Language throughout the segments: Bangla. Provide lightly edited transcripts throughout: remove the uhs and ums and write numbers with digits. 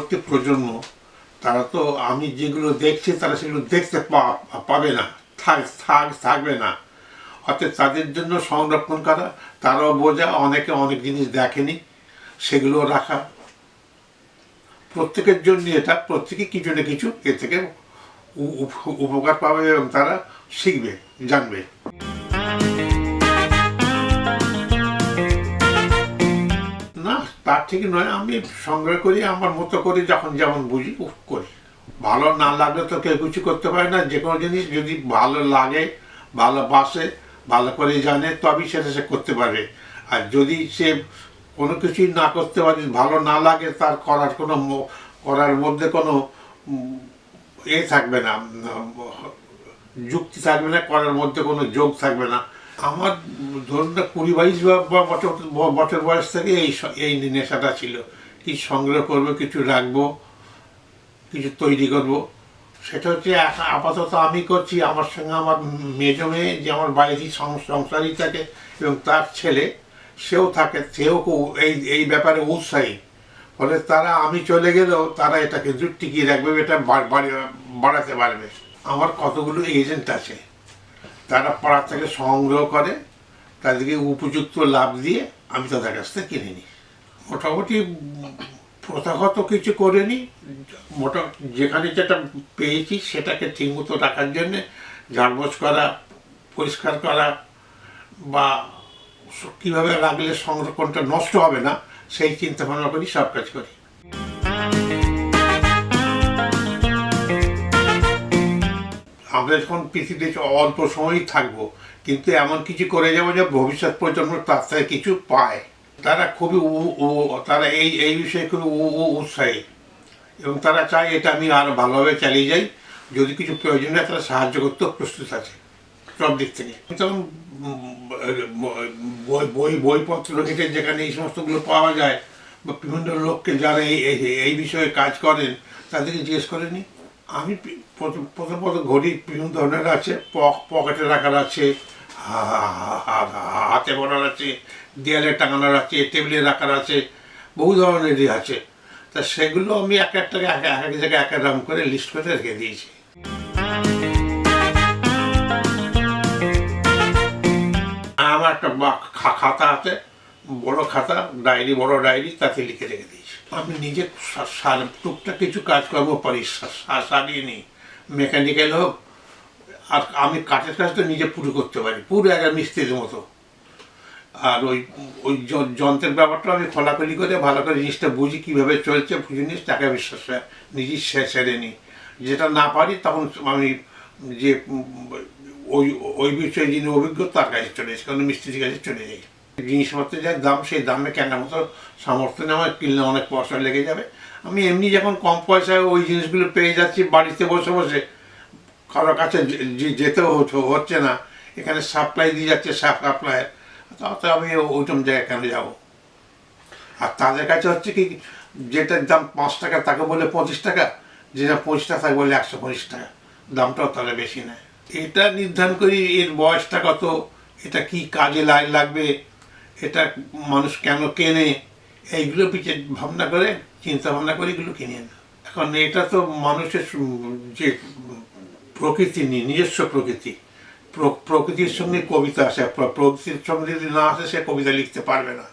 পরবর্তী প্রজন্ম তারা তো আমি যেগুলো দেখছি তারা সেগুলো দেখতে পাবে না, থাকবে না। অর্থাৎ তাদের জন্য সংরক্ষণ করা, তারাও বোঝা, অনেকে অনেক জিনিস দেখেনি সেগুলো রাখা, প্রত্যেকের জন্য এটা, প্রত্যেকে কিছু না কিছু এ থেকে উপকার পাবে এবং তারা শিখবে, জানবে। না, তার ঠিক নয়, আমি সংগ্রহ করি আমার মতো করি, যখন যেমন বুঝি করি। ভালো না লাগলে তো কেউ কিছু করতে পারে না। যে কোনো জিনিস যদি ভালো লাগে, ভালোবাসে, ভালো করে জানে, তবেই সেটা সে করতে পারবে। আর যদি সে কোনো কিছুই না করতে পারে, ভালো না লাগে, তার করার মধ্যে কোনো এ থাকবে না, যুক্তি থাকবে না, করার মধ্যে কোনো যোগ থাকবে না। আমার ধরুন না 20-22 বছর বয়স থেকে এই নেশাটা ছিল, কি সংগ্রহ করবো, কিছু রাখবো, কিছু তৈরি করব। সেটা হচ্ছে আপাতত আমি করছি, আমার সঙ্গে আমার মেজ মেয়ে যে আমার বাড়িতে সংসারই থাকে এবং তার ছেলে সেও থাকে, সেও এই ব্যাপারে উৎসাহী। ফলে তারা আমি চলে গেলেও তারা এটা কিন্তু টিকিয়ে রাখবে, এটা বাড়াতে পারবে। আমার কতগুলো এজেন্ট আছে, তারা পাড়া থেকে সংগ্রহ করে, তাদেরকে উপযুক্ত লাভ দিয়ে আমি তাদের কাছ থেকে কিনে নিই। মোটামুটি প্রথাগত কিছু করিনি, যেখানে যেটা পেয়েছি সেটাকে ঠিকমতো রাখার জন্যে ঝাড়পোছ করা, পরিষ্কার করা, বা কীভাবে রাখলে সংরক্ষণটা নষ্ট হবে না সেই চিন্তা ভাবনা করি, সব কাজ করি। আমরা যখন পৃথিবীতে অল্প সময়ই থাকবো, কিন্তু এমন কিছু করে যাবো যে ভবিষ্যৎ প্রজন্ম তার থেকে কিছু পায়। তারা খুবই তারা এই বিষয়ে খুবই উৎসাহী এবং তারা চায় এটা আমি আরও ভালোভাবে চালিয়ে যাই। যদি কিছু প্রয়োজন হয় তারা সাহায্য করতেও প্রস্তুত আছে সব দিক থেকে। তখন বইপত্র রেখেছে যেখানে এই সমস্তগুলো পাওয়া যায়, বা বিভিন্ন লোককে যারা এই বিষয়ে কাজ করেন তাদেরকে জিজ্ঞেস করেনি। আমি প্রথমত ঘড়ি বিভিন্ন ধরনের আছে, পকেটে রাখার আছে, হাতে পরার আছে, দেয়ালে টাঙানোর আছে, টেবিলে রাখার আছে, বহু ধরনেরই আছে। তা সেগুলো আমি এক এক জায়গায় এক রকম করে লিস্ট করে রেখে দিয়েছি। আমার একটা খাতা আছে, বড় খাতা, বড় ডায়েরি, তাতে লিখে রেখে দিয়েছি। আমি নিজে টুকটাক কিছু কাজকর্ম পারি, সারিয়ে নিই, মেকানিক্যাল হোক। আর আমি কাঠের কাজ তো নিজে পুরো করতে পারি, পুরো একটা মিস্ত্রির মতো। আর ওই যন্ত্রের ব্যাপারটা আমি খোলাখুলি করে ভালো করে জিনিসটা বুঝি, কীভাবে চলছে বুঝে নিস, টাকা বিশ্বাস নিজেই সেরে নিই। যেটা না পারি তখন আমি যে ওই বিষয়ে যিনি অভিজ্ঞ তার কাছে চলে যাই, কারণ মিস্ত্রির কাছে চলে যাই। জিনিসপত্রের যা দাম, সেই দামে কেনার মতো সামর্থ্য নেই আমার, কিনলে অনেক পয়সা লেগে যাবে। আমি এমনি যখন কম পয়সায় ওই জিনিসগুলো পেয়ে যাচ্ছি, বাড়িতে বসে বসে কারোর কাছে যেতেও হচ্ছে না, এখানে সাপ্লাই দিয়ে যাচ্ছে, সাপ্লায়ার, তাতে আমি ওইরকম জায়গায় কেন যাবো। আর তাদের কাছে হচ্ছে কি, যেটার দাম 5 টাকা তাকে বলে 25 টাকা, যেটা 25 টাকা তাকে বলে 125 টাকা, দামটাও তাহলে বেশি নেয়। এটা নির্ধারণ করি এর বয়সটা কত, এটা কি কাজে লাগবে, এটা মানুষ কেন কেনে, এইগুলো পিছিয়ে ভাবনা করে, চিন্তা ভাবনা করে এগুলো কিনে না। এখন এটা তো মানুষের যে প্রকৃতি, নিজস্ব প্রকৃতি, প্রকৃতির সঙ্গে কবিতা আসে, প্রকৃতির সঙ্গে যদি না আসে সে কবিতা লিখতে পারবে না।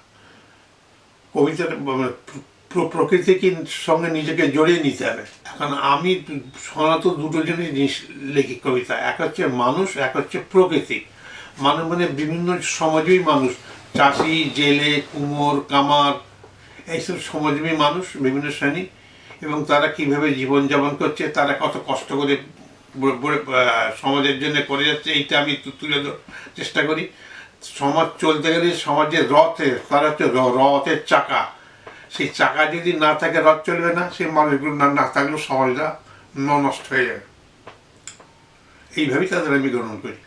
কবিতার প্রকৃতিকে সঙ্গে নিজেকে জড়িয়ে নিতে হবে। এখন আমি সনাতন দুটো জিনিস লিখি কবিতা, এক হচ্ছে মানুষ, এক হচ্ছে প্রকৃতি। মানুষ মানে বিভিন্ন সমাজেই মানুষ, চাষি, জেলে, কুমোর, কামার, এইসব সমাজেই মানুষ, বিভিন্ন শ্রেণী, এবং তারা কিভাবে জীবনযাপন করছে, তারা কত কষ্ট করে সমাজের জন্য করে যাচ্ছে, এইটা আমি তুলে চেষ্টা করি। সমাজ চলতে গেলে সমাজের তারা হচ্ছে রথের চাকা, সেই চাকা যদি না থাকে রথ চলবে না, সেই মানুষগুলো না থাকলেও সমাজটা নষ্ট হয়ে যাবে। এইভাবেই তাদের আমি গ্রহণ করি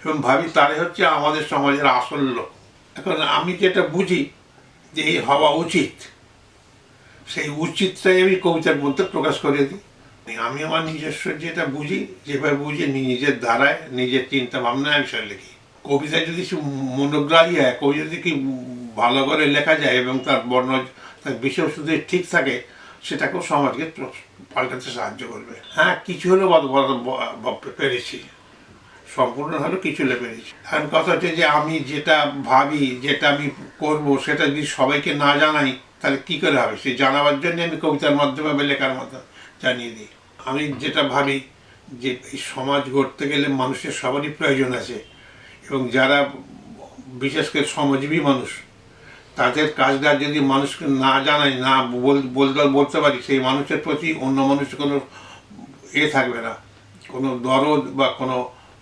এবং ভাবি তারাই হচ্ছে আমাদের সমাজের আসল লোক। এখন আমি যেটা বুঝি যে এই হওয়া উচিত, সেই উচিতটাই আমি কবিতার মধ্যে প্রকাশ করে দিই। আমি আমার নিজস্ব যেটা বুঝি, যেভাবে বুঝি, নিজের দ্বারায়, নিজের চিন্তা ভাবনায় বিষয় লিখি। কবিতা যদি মনোগ্রাহী হয়, কবিতা যদি কি ভালো করে লেখা যায় এবং তার তার বিষয়বস্তু ঠিক থাকে, সেটাকেও সমাজকে পাল্টাতে সাহায্য করবে। হ্যাঁ, কিছু হলেও পেরেছি, সম্পূর্ণ হলেও কিছু হলে পেরেছি। এখন কথা হচ্ছে যে আমি যেটা ভাবি, যেটা আমি করব, সেটা যদি সবাইকে না জানাই তাহলে কী করে হবে? সেই জানাবার জন্য আমি কবিতার মাধ্যমে বা লেখার মাধ্যমে জানিয়ে দিই। আমি যেটা ভাবি যে এই সমাজ গড়তে গেলে মানুষের সবারই প্রয়োজন আছে, এবং যারা বিশেষ করে শ্রমজীবী মানুষ, তাদের কাজটা যদি মানুষকে না জানাই, না বলতে পারি, সেই মানুষের প্রতি অন্য মানুষের কোনো থাকবে না, কোনো দরদ বা কোনো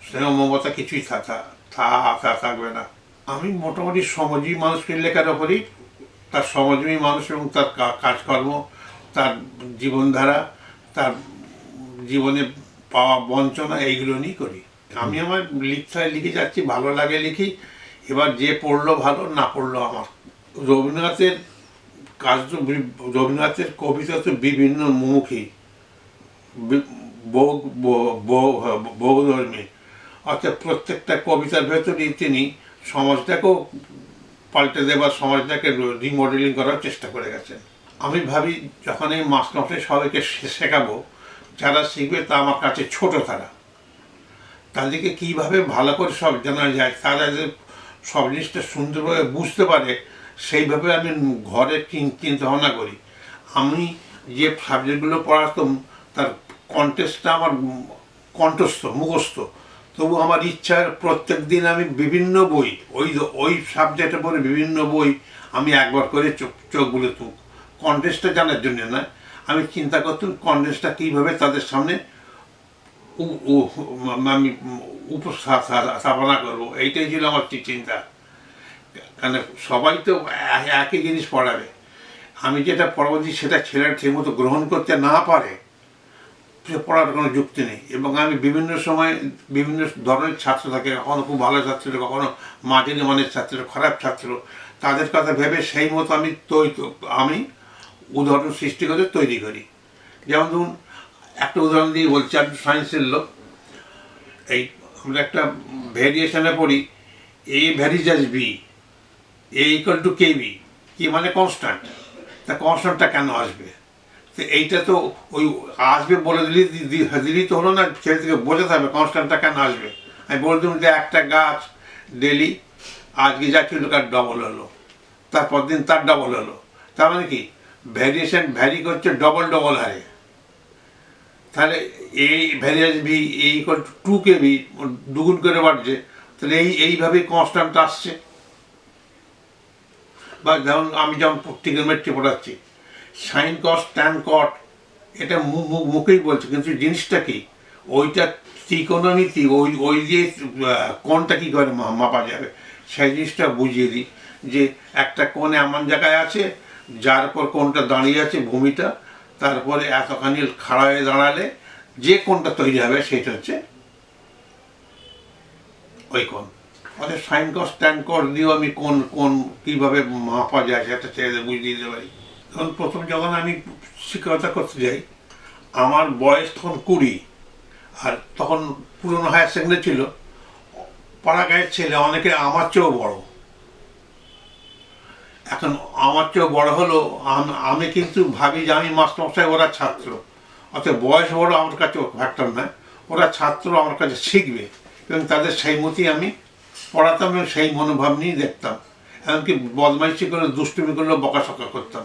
স্নেহ মমতা কিছুই থাকবে না। আমি মোটামুটি শ্রমজীবী মানুষের লেখার ওপরই, তার শ্রমজীবী মানুষ এবং তার কাজকর্ম, তার জীবনধারা, তার জীবনে পাওয়া বঞ্চনা, এইগুলো নিয়েই করি। আমি আমার লিখতে লিখে যাচ্ছি, ভালো লাগে লিখি, এবার যে পড়লো ভালো, না পড়লো আমার। রবীন্দ্রনাথের কাজ তো, রবীন্দ্রনাথের কবিতা তো বিভিন্ন মুখী, বহুধর্মী, অর্থাৎ প্রত্যেকটা কবিতার ভেতরেই তিনি সমাজটাকেও পাল্টে দেবার, সমাজটাকে রিমডেলিং করার চেষ্টা করে গেছেন। আমি ভাবি যখন এই মাস্টারমশাই সবাইকে শেখাবো, যারা শিখবে তা আমার কাছে ছোট, তাদেরকে কীভাবে ভালো করে সব জানা যায়, তারা যে সব জিনিসটা সুন্দরভাবে বুঝতে পারে, সেইভাবে আমি ঘরে চিন্তা ভাবনা করি। আমি যে সাবজেক্টগুলো পড়াতাম তার কন্টেস্টটা আমার কণ্ঠস্থ, মুখস্থ, তবু আমার ইচ্ছা প্রত্যেক দিন আমি বিভিন্ন বই, ওই সাবজেক্টের পরে বিভিন্ন বই আমি একবার করে চোখ বুলে কন্টেস্টটা জানার জন্য না, আমি চিন্তা করতাম কন্টেস্টটা কীভাবে তাদের সামনে আমি উপস্থাপনা করবো। এইটাই ছিল আমার চিন্তা। কারণ সবাই তো একই জিনিস পড়াবে, আমি যেটা পড়াবো সেটা ছেলেরা ঠিকমতো গ্রহণ করতে না পারে, সে পড়ার কোনো যুক্তি নেই। এবং আমি বিভিন্ন সময় বিভিন্ন ধরনের ছাত্র থাকে, কখনো খুব ভালো ছাত্র, কখনো মাঝারি মানের ছাত্র, খারাপ ছাত্র, তাদের কথা ভেবে সেই মতো আমি উদাহরণ সৃষ্টি করে তৈরি করি। যেমন ধরুন, একটা উদাহরণ দিয়ে বলছি, আপনি সায়েন্সের লোক, এই আমরা একটা ভ্যারিয়েশনে পড়ি, A varies as B, A equal to K B, কি মানে কনস্ট্যান্ট। তা কনস্ট্যান্টটা কেন আসবে? তো এইটা তো ওই আসবে বলে দিলেই তো হলো না, ছেলে থেকে বোঝাতে হবে কনস্ট্যান্টটা কেন আসবে। আমি বলে দিলাম যে একটা গাছ ডেলি আজকে যা ছিল তার ডবল হলো, তারপর দিন তার ডবল হলো, তার মানে কি ভ্যারিয়েশন ভ্যারি করছে ডবল হারে। তাহলে এই varies B equal to 2kb, দুগুণ করে বাড়ছে, তাহলে এইভাবেই কনস্ট্যান্ট আসছে। বা যেমন ট্রিগোনোমেট্রি পড়াচ্ছি, সাইন কস ট্যান কট, এটা মুখেই বলছে, কিন্তু জিনিসটা কি, ওইটা ত্রিকোণমিতি, ওই দিয়ে কোণটা কী করে মাপা যাবে, সেই জিনিসটা বুঝিয়ে দিই। যে একটা কোণ এমন জায়গায় আছে যার উপর কোণটা দাঁড়িয়ে আছে, ভূমিটা, তারপরে এতখানি খাড়া হয়ে দাঁড়ালে যে কোণটা তৈরি হবে সেটা হচ্ছে ওই কোণ। অর্থাৎ সাইন কস ট্যান কট দিয়েও আমি কোন কীভাবে মাপা যায় সেটা ছেলেদের বুঝিয়ে দিতে পারি। তখন যখন আমি শিক্ষকতা করতে যাই, আমার বয়স তখন 20, আর তখন পুরনো হায়ার সেকেন্ডারি ছিল, পাড়া গায়ের ছেলে অনেকে আমার চেয়েও বড়। এখন আমার চেয়েও বড় হলো, আমি কিন্তু ভাবি যে আমি মাস্টারমশাই, ওরা ছাত্র, অর্থাৎ বয়স বড় আমার কাছে ফ্যাক্টর নয়, ওরা ছাত্র আমার কাছে শিখবে, এবং তাদের সেই মতোই আমি পড়াতাম এবং সেই মনোভাব নিয়েই দেখতাম। এমনকি বদমাইশি করে, দুষ্টুমি করলেও বকাসকা করতাম।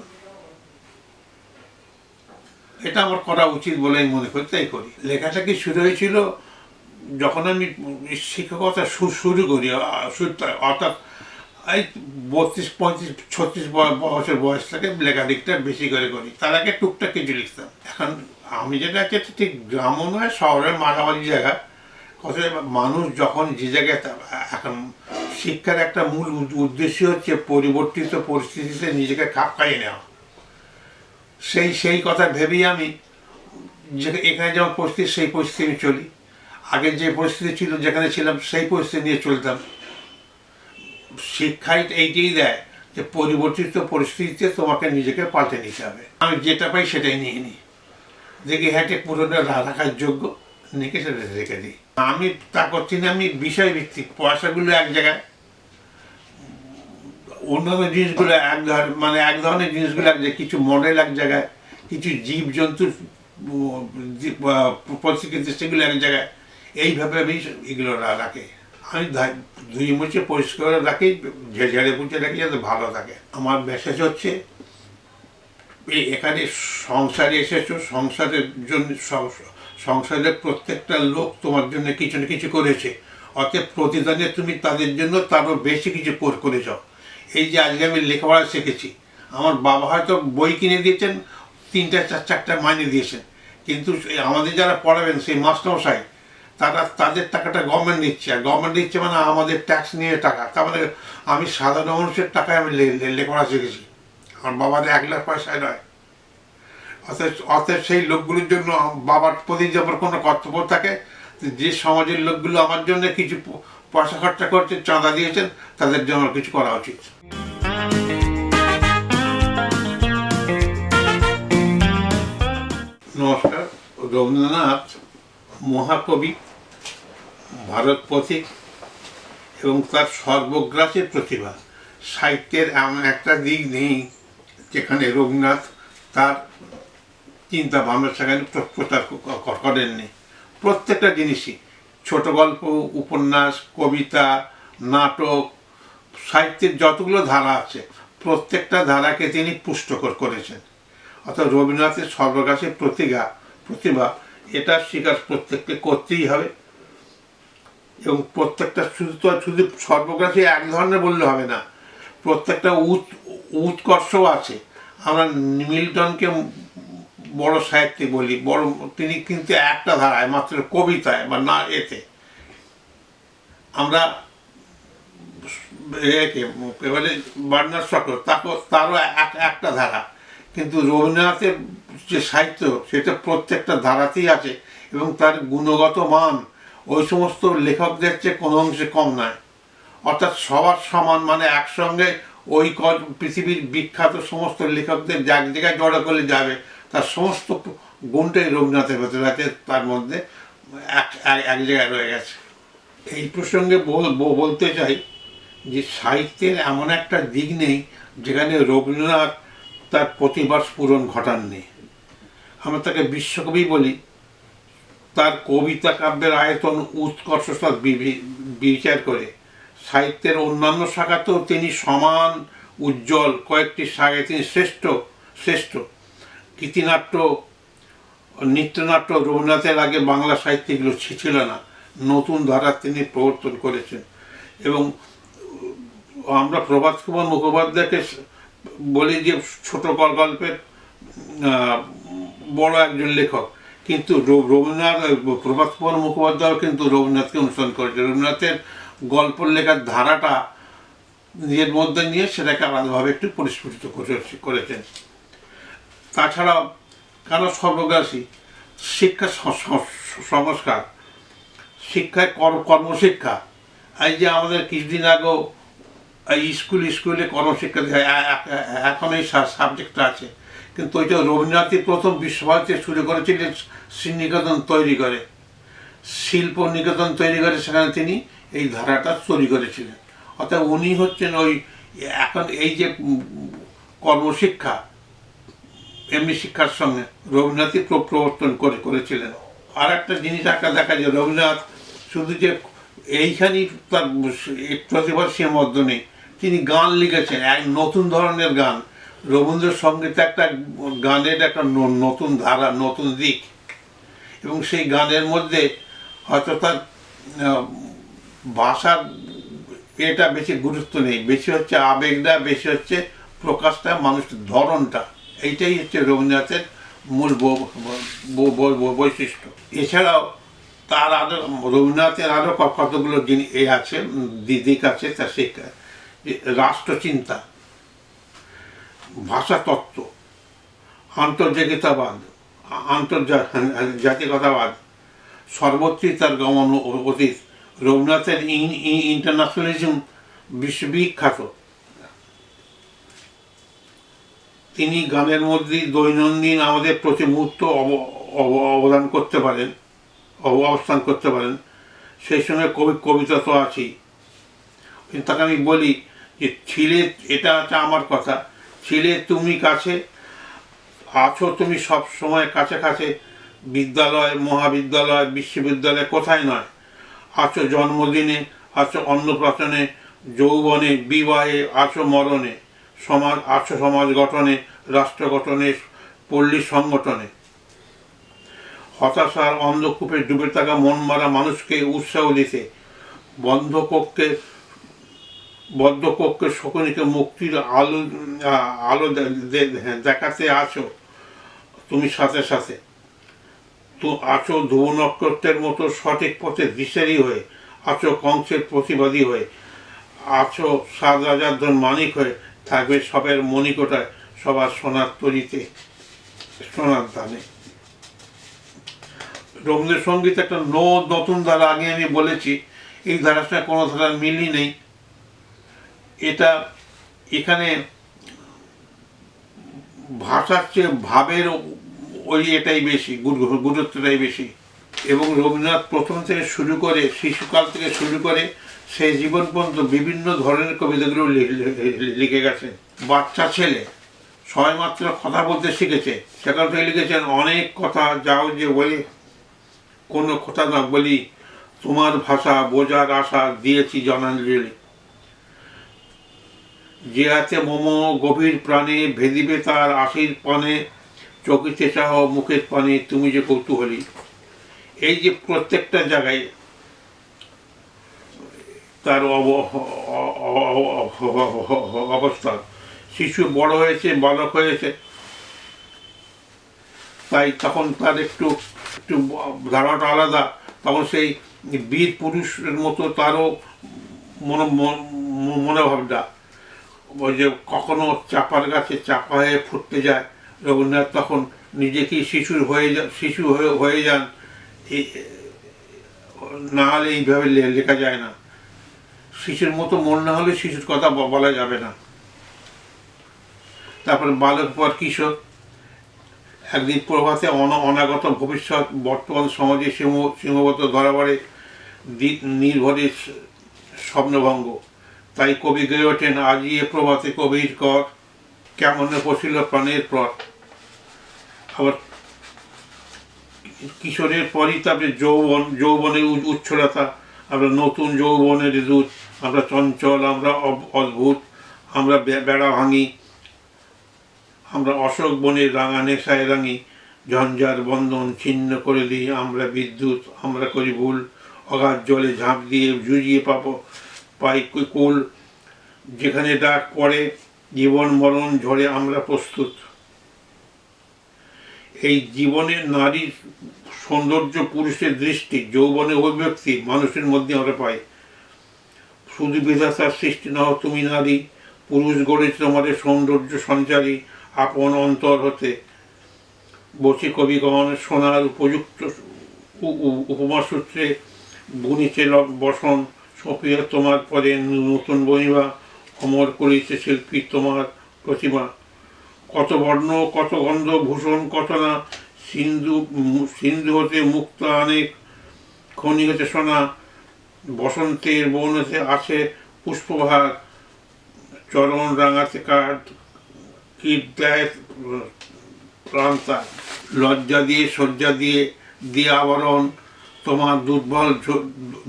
এটা আমার করা উচিত বলে আমি মনে করি, তাই করি। লেখাটা কি শুরু হয়েছিল যখন আমি শিক্ষকতা শুরু করি, অর্থাৎ এই 32, 35, 36 বছর বয়স থেকে লেখালেখিটা বেশি করে করি। তার আগে টুকটাক কিছু লিখতাম। এখন আমি যেটা আছে ঠিক গ্রামও নয়, শহরের মাঝামাঝি জায়গা। কথা মানুষ যখন যে জায়গায়, এখন শিক্ষার একটা মূল উদ্দেশ্য হচ্ছে পরিবর্তিত পরিস্থিতিতে নিজেকে খাপ খাইয়ে নেওয়া। সেই কথা ভেবেই আমি এখানে যেমন পরিস্থিতি, সেই পরিস্থিতি আমি চলি। আগে যে পরিস্থিতি ছিল, যেখানে ছিলাম, সেই পরিস্থিতি নিয়ে চলতাম। শিক্ষাই এইটাই দেয় যে পরিবর্তিত পরিস্থিতিতে তোমাকে নিজেকে পাল্টে নিতে হবে। আমি যেটা পাই সেটাই নিয়ে নিই, দেখি হ্যাঁ পুরোটা রাখার যোগ্য, নিকে সেটা রেখে দিই। আমি তা করছি না, আমি বিষয়ভিত্তিক, পয়সাগুলো এক জায়গায়, অন্যান্য জিনিসগুলো এক ধরনের জিনিসগুলো এক জায়গায়, কিছু মডেল এক জায়গায়, কিছু জীবজন্তুর প্রতিকৃতি, সেগুলো এক জায়গায় এইভাবে আমি এগুলো রাখে। আমি ধুয়ে মুছে পরিষ্কার করে রাখি, ঝেড়ে পুছে রাখি যাতে ভালো থাকে। আমার মেসেজ হচ্ছে, এখানে সংসারে এসেছো, সংসারের জন্য সংসারের প্রত্যেকটা লোক তোমার জন্য কিছু না কিছু করেছে, অতএব প্রতিদানে তুমি তাদের জন্য তারও বেশি কিছু করে যাও। এই যে আজকে আমি লেখাপড়া শিখেছি, আমার বাবা হয়তো বই কিনে দিয়েছেন, 3-4টা মাইনে দিয়েছেন, কিন্তু আমাদের যারা পড়াবেন সেই মাস্টারমশাই, তাদের টাকাটা গভর্নমেন্ট নিচ্ছে, আর গভর্নমেন্ট নিচ্ছে মানে আমাদের ট্যাক্স নিয়ে টাকা। তার মানে আমি সাধারণ মানুষের টাকায় আমি লেখাপড়া শিখেছি, আমার বাবার 1 লাখ পয়সায় নয়। অতএব সেই লোকগুলোর জন্য বাবার প্রতি যখন কোনো কর্তব্য থাকে, যে সমাজের লোকগুলো আমার জন্য কিছু পয়সা খরচা করছে, চাঁদা দিয়েছেন, তাদের জন্য কিছু করা উচিত। নমস্কার। রবীন্দ্রনাথ মহাকবি, ভারত পথিক এবং তার সর্বগ্রাসী প্রতিভা। সাহিত্যের এমন একটা দিক নেই যেখানে রবীন্দ্রনাথ তার চিন্তা ভাবনা সেখানে প্রচার করেননি। প্রত্যেকটা জিনিসই, ছোট গল্প, উপন্যাস, কবিতা, নাটক, সাহিত্যের যতগুলো ধারা আছে প্রত্যেকটা ধারাকে তিনি পুষ্ট করেছেন। অর্থাৎ রবীন্দ্রনাথের সর্বগ্রাসী প্রতিভা এটা স্বীকার প্রত্যেককে করতেই হবে। এবং প্রত্যেকটা শুধু সর্বগ্রাসী এক ধরনের বললে হবে না, প্রত্যেকটা উৎকর্ষও আছে। আমরা মিল্টনকে বড় সাহিত্যিক বলি, বড়, তিনি কিন্তু একটা ধারায় মাত্র কবিতায় বা না এতে। আমরা এবারে বার্নার্ড শ তারও একটা ধারা, কিন্তু রবীন্দ্রনাথের যে সাহিত্য সেটা প্রত্যেকটা ধারাতেই আছে এবং তার গুণগত মান ওই সমস্ত লেখকদের চেয়ে কোনো অংশে কম নয়। অর্থাৎ সবার সমান, মানে একসঙ্গে ওই পৃথিবীর বিখ্যাত সমস্ত লেখকদের এক জায়গায় জড়ো করলে যাবে, তার সমস্ত গুণটাই রবীন্দ্রনাথের ভেতরে আছে, তার মধ্যে এক জায়গায় রয়ে গেছে। এই প্রসঙ্গে বলতে চাই যে সাহিত্যের এমন একটা দিক নেই যেখানে রবীন্দ্রনাথ তার প্রতিভার স্ফুরণ ঘটাননি। আমরা তাকে বিশ্বকবি বলি। তার কবিতা কাব্যের আয়তন, উৎকর্ষতা বিচার করে সাহিত্যের অন্যান্য শাখাতেও তিনি সমান উজ্জ্বল। কয়েকটি শাখায় তিনি শ্রেষ্ঠ। গীতিনাট্য, নৃত্যনাট্য রবীন্দ্রনাথের আগে বাংলা সাহিত্যে এগুলো ছিল না, নতুন ধারা তিনি প্রবর্তন করেছেন। এবং আমরা প্রভাত কুমার মুখোপাধ্যায়কে বলি যে ছোট গল্পের বড় একজন লেখক, কিন্তু প্রভাত কুমার মুখোপাধ্যায় কিন্তু রবীন্দ্রনাথকে অনুসরণ করেছে। রবীন্দ্রনাথের গল্প লেখার ধারাটা নিজের মধ্যে নিয়ে সেটাকে আলাদাভাবে একটু পরিস্ফুটিত করেছেন। তাছাড়াও কেন সর্বগ্রাসী, শিক্ষা সংস্কার, শিক্ষায় কর্মশিক্ষা। এই যে আমাদের কিছুদিন আগেও এই স্কুলে কর্মশিক্ষা এখন এই সাবজেক্টটা আছে, কিন্তু ওইটা রবীন্দ্রনাথই প্রথম বিশ্বভারতীতে শুরু করেছিলেন শ্রীনিকেতন তৈরি করে, শিল্প নিকেতন তৈরি করে, সেখানে তিনি এই ধারাটা তৈরি করেছিলেন। অর্থাৎ উনি হচ্ছেন ওই এখন এই যে কর্মশিক্ষা, এমনি শিক্ষার সঙ্গে রবীন্দ্রনাথই প্রবর্তন করেছিলেন। আর একটা জিনিস একটা দেখা যায়, রবীন্দ্রনাথ শুধু যে এইখানেই তার প্রতিভার সীমাবদ্ধ নেই, তিনি গান লিখেছেন, এক নতুন ধরনের গান। রবীন্দ্রসঙ্গীতে একটা গানের একটা নতুন ধারা, নতুন দিক, এবং সেই গানের মধ্যে হয়তো তার ভাষার এটা বেশি গুরুত্ব নেই, বেশি হচ্ছে আবেগটা, বেশি হচ্ছে প্রকাশটা, মানুষের ধরনটা। এইটাই হচ্ছে রবীন্দ্রনাথের মূল বৈশিষ্ট্য। এছাড়াও তার আরও রবীন্দ্রনাথের আরও কতগুলো আছে, দিক আছে তার শিক্ষা। রাষ্ট্রচিন্তা, ভাষাতত্ত্ব, আন্তর্জাতিকতাবাদ, আন্তর্জাতিকতাবাদ, সর্বত্রই তার গমন অতীত। রবীন্দ্রনাথের ইন্টারন্যাশনালিজম বিশ্ববিখ্যাত। তিনি গানের মধ্যে দৈনন্দিন আমাদের প্রতি মুহূর্ত অবস্থান করতে পারেন। সেই সঙ্গে কবিতা তো আছেই। তাকে আমি বলি যে ছিলে, এটা হচ্ছে আমার কথা, ছিলে তুমি কাছে, আছো তুমি সব সময় কাছে কাছে, বিদ্যালয়, মহাবিদ্যালয়, বিশ্ববিদ্যালয়, কোথায় নয়। আছো জন্মদিনে, আছো অন্নপ্রাশনে, যৌবনে, বিবাহে, আছো মরণে, আছো সমাজ গঠনে, রাষ্ট্র গঠনে, পল্লী সংগঠনে। হতাশার অন্ধকূপে ডুবে থাকা মন মারা মানুষকে উৎসাহ দিতে, বদ্ধকক্ষে শকুনিকে মুক্তির আলো আলো দেখাতে আছো তুমি সাথে সাথে। তো আছো ধ্রুব নক্ষত্রের মতো সঠিক পথে দিশারি হয়ে, আছো কংসের প্রতিবাদী হয়ে, আছো সাত রাজার ধন মানিক হয়ে, থাকবে সবের মণিকোটায়, সবার সোনার তরিতে, সোনার দানে। রবীন্দ্রসঙ্গীত একটা নতুন ধারা, আগে আমি বলেছি এই ধারার সঙ্গে কোনো ধারার মিলই নেই। এটা এখানে ভাষার চেয়ে ভাবের এটাই বেশি, গুরুত্বটাই বেশি। এবং রবীন্দ্রনাথ প্রথম থেকে শুরু করে, শিশুকাল থেকে শুরু করে সেই জীবন পর্যন্ত বিভিন্ন ধরনের কবিতাগুলো লিখে গেছেন। বাচ্চা ছেলে সবেমাত্র কথা বলতে শিখেছে, সেখান থেকে লিখেছেন অনেক কথা, যাও যে বলে কোনো কথা না বলি, তোমার ভাষা বোঝার আশা দিয়েছি জনাঞ্জলি। যে হাতে মোমো গভীর প্রাণে, ভেদিবে তার আশির পানে, চকিতে চাহ মুখের পানে, তুমি যে কৌতূহলী। এই যে প্রত্যেকটা জায়গায় তার অবস্থা, শিশু বড় হয়েছে, বালক হয়েছে, তাই তখন তার একটু একটু ধারণাটা আলাদা। তখন সেই বীর পুরুষের মতো তারও মনোভাবটা, ওই যে কখনো চাপার গাছে চাপা হয়ে ফুটতে যায়, রবীন্দ্রনাথ তখন নিজেকেই শিশু হয়ে যান। না হলে এইভাবে লেখা যায় না। শিশুর মতো মন না হলে শিশুর কথা বলা যাবে না। তারপরে বালক পর কিশোর, একদিন প্রভাতে অনাগত ভবিষ্যৎ, বর্তমান সমাজে সিংহবত ধরাবাড়ে নির্ভরের স্বপ্নভঙ্গ। তাই কবি গেয়ে ওঠেন, আজি এ প্রভাতে কবির কর, কেমন পশিল প্রাণের পর। আবার কিশোরের পরই তারপরে যৌবনের উচ্ছলতা, আমরা নতুন যৌবনের দূত, আমরা চঞ্চল, আমরা অদ্ভুত, আমরা বেড়া ভাঙি, আমরা অশোক বনের রাঙা নেশায় রাঙি, ঝঞ্ঝার বন্ধন ছিন্ন করে দিই আমরা বিদ্যুৎ, আমরা করি ভুল, অগাধ জলে ঝাঁপ দিয়ে জুজিয়ে পাই কুল, যেখানে ডাক পড়ে জীবন মরণ ঝরে আমরা প্রস্তুত। এই জীবনের নারীর সৌন্দর্য, পুরুষের দৃষ্টি, যৌবনের অভিব্যক্তি মানুষের মধ্যে আমরা পাই। শুধু বিধাতার সৃষ্টি নহ তুমি নারী, পুরুষ গড়েছে তোমাদের সৌন্দর্য সঞ্চারী, আপন অন্তর হতে বসে কবিগণ সোনার উপযুক্ত উপমা সূত্রে বুনিছে বসন, সপিয়া তোমার পরে নতুন বনিবা, অমর করেছে শিল্পী তোমার প্রতিমা। কত বর্ণ, কত গন্ধ, ভূষণ কত না, সিন্ধু হতে মুক্ত অনেক খনি হতে সোনা, বসন্তের বনতে আছে পুষ্পভাগ, চরণ রাঙাতে কাঠ কীট দেয় প্রান্তা। লজ্জা দিয়ে শয্যা দিয়ে আবরণ, তোমার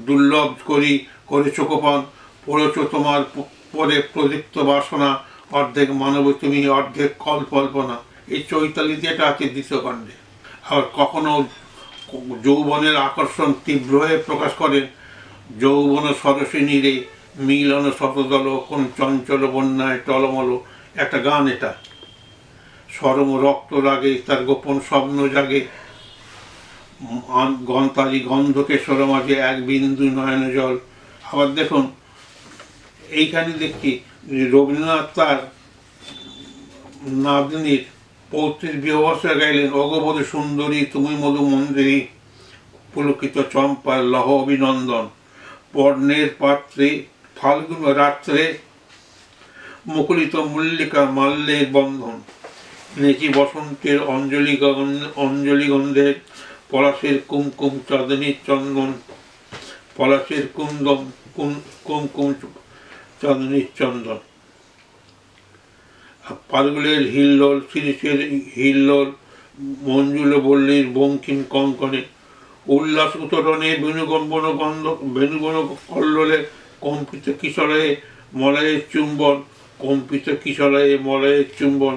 দুর্লভ করে চোখপন, পড়েছ তোমার পরে প্রদীপ্ত বাসনা, অর্ধেক মানব তুমি অর্ধেক কল্পনা। এই চৈতালিতে এটা আছে দ্বিতীয় খণ্ডে। আবার কখনো যৌবনের আকর্ষণ তীব্র হয়ে প্রকাশ করেন, যৌবন সরসিনী রে মিলন শতদল, কোন চঞ্চল বন্যায় টলমল। একটা গান এটা, সরম রক্ত লাগে তার গোপন স্বপ্ন জাগে, গন্তারি গন্ধকে সরমাঝে এক বিন্দু নয়ন জল। আবার দেখুন এইখানে দেখছি রবীন্দ্রনাথ তার নাতনির পৌত্রীর বিবাহে গাইলেন, অগবধূ সুন্দরী তুমি মধু মন্দিরী, পুলকিত চম্পার লহ অভিনন্দন, পর্ণের পাত্রে ফাল্গুন রাত্রে মুকুলিত মল্লিকা মাল্যের বন্ধন, নেচি বসন্তের অঞ্জলি গন্ধের, পলাশের কুমকুম চাঁদনীর চন্দন, পলাশের কুমকুম চাঁদনীর চন্দন। পালগুলের হিল্লোল, শিরিষের হিল্লোল, মঞ্জুল বল্লীর বঙ্কিম কঙ্কনে, উল্লাস উত্তরণে বেণুগম্বন গন্ধ, বেণুগণ কল্লোলে কম্পিত কিশলয়ে মলয়ের চুম্বন, কম্পিত কিশলয়ে মলয়ের চুম্বন,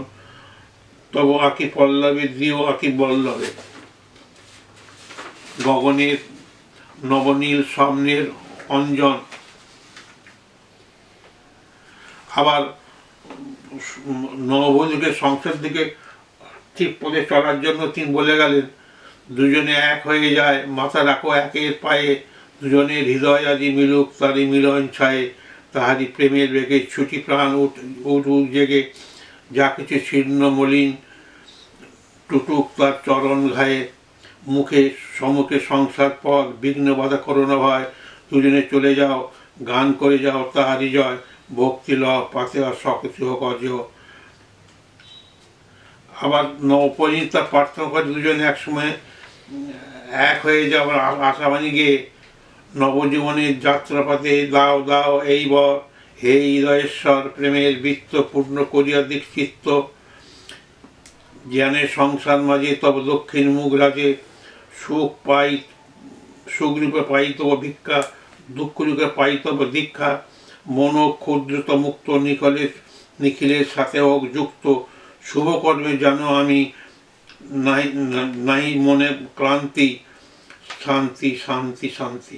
তব আঁকি পল্লবে দিও আঁকি বল্লভে। গগনের নবনীল স্বপ্নের অঞ্জন। আবার নববধূকে সংসার দিকে ঠিক পথে চলার জন্য তিনি বলে গেলেন, দুজনে এক হয়ে যায়, মাথা রাখো একের পায়ে, দুজনের হৃদয় আজি মিলুক তারি মিলন ছায়ে, তাহারি প্রেমের বেগে ছুটি প্রাণ উঠ জেগে, যা কিছু ছিন্ন মলিন টুটুক তার চরণ ঘায়ে, মুখে সম্মুখে সংসার পথ, বিঘ্ন বাধা করোনা ভয়, দুজনে চলে যাও, গান করে যাও তাহারি জয়, ভক্তি ল পাতে আর সকৃতি হোক অজেয়। আবার নবপরিণীতা প্রার্থনা করে দুজনে একসময় এক হয়ে যাওয়ার আশাবাণী গিয়ে, নবজীবনের যাত্রাপথে দাও দাও এই বর, হে হৃদয়েশ্বর প্রেমের বৃত্ত পূর্ণ করিয়া দিক চিত্ত, জ্ঞানের সংসার মাঝে তব দক্ষিণ মুখ রাজে, সুখরূপে পাই তব ভিক্ষা, দুঃখরূপে পাই তব দীক্ষা, মন ক্ষুদ্রত মুক্ত নিখিলের সাথে হোক যুক্ত, শুভকর্মে জানো আমি নাই মনে ক্লান্তি, শান্তি শান্তি শান্তি।